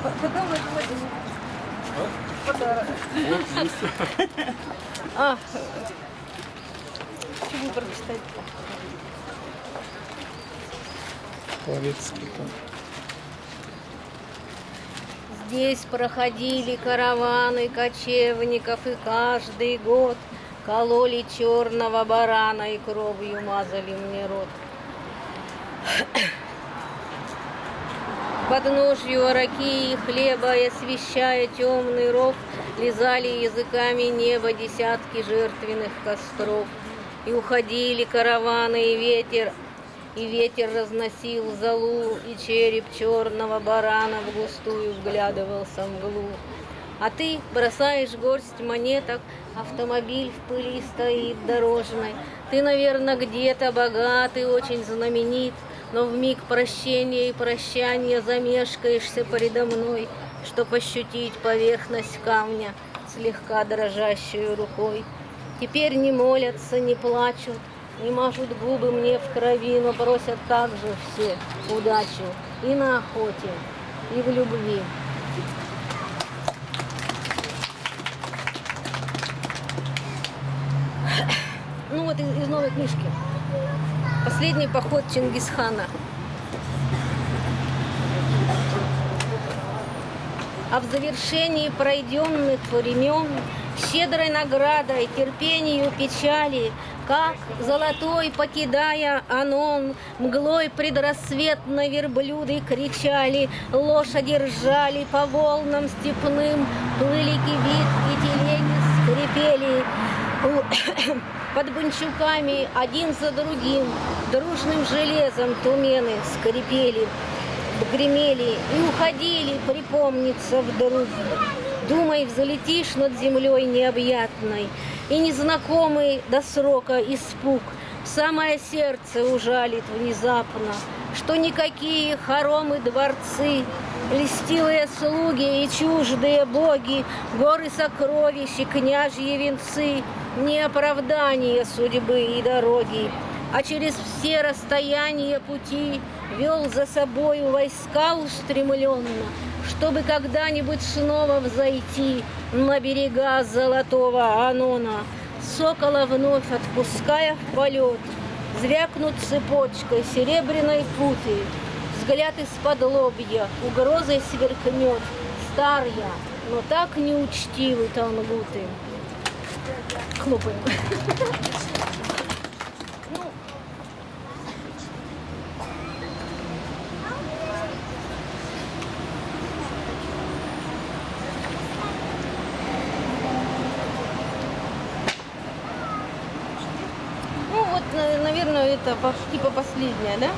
Потом подарок. Чего прочитать? Здесь проходили караваны кочевников, и каждый год кололи черного барана и кровью мазали мне рот. К подножью ракии и хлеба, и освещая темный ров, лизали языками небо десятки жертвенных костров. И уходили караваны, и ветер разносил золу, и череп черного барана в густую вглядывался в мглу. А ты бросаешь горсть монеток, автомобиль в пыли стоит дорожной. Ты, наверное, где-то богатый, очень знаменит, но в миг прощения и прощания замешкаешься передо мной, чтоб ощутить поверхность камня, слегка дрожащую рукой. Теперь не молятся, не плачут, не мажут губы мне в крови, но просят также все удачу и на охоте, и в любви. Ну вот из новой книжки. Последний поход Чингисхана. А в завершении пройденных времен щедрой наградой, терпению печали, как золотой, покидая Анон, мглой предрассветной верблюды кричали, лошади ржали по волнам степным, плыли кибитки, телеги скрипели. Под Бунчуками один за другим дружным железом тумены скрипели, гремели и уходили, припомниться вдруг. Думай, взлетишь над землей необъятной, и незнакомый до срока испуг в самое сердце ужалит внезапно, что никакие хоромы дворцы, льстивые слуги и чуждые боги, горы сокровищ и княжьи венцы, не оправдание судьбы и дороги, а через все расстояния пути вел за собою войска устремленно, чтобы когда-нибудь снова взойти на берега золотого Анона, сокола вновь отпуская в полет, звякнут цепочкой серебряной путы, взгляд из-под лобья угрозой сверкнет, стар я, но так неучтивы тангуты. Хлопаем. Ну вот, наверное, это типа последняя, да?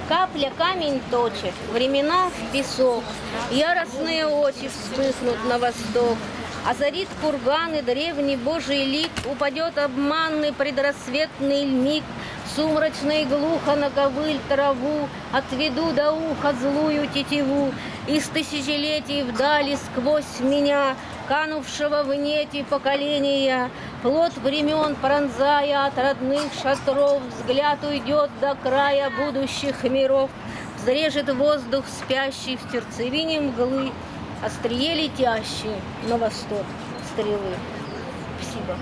Капля камень точит, времена в песок, яростные очи вспыхнут на восток, озарит курганы древний божий лик, упадет обманный предрассветный миг, сумрачно и глухо на ковыль траву, отведу до уха злую тетиву, из тысячелетий вдали сквозь меня, канувшего в нети поколения, плод времен пронзая от родных шатров, взгляд уйдет до края будущих миров, взрежет воздух спящий в сердцевине мглы, острие летящие на восток стрелы. Спасибо.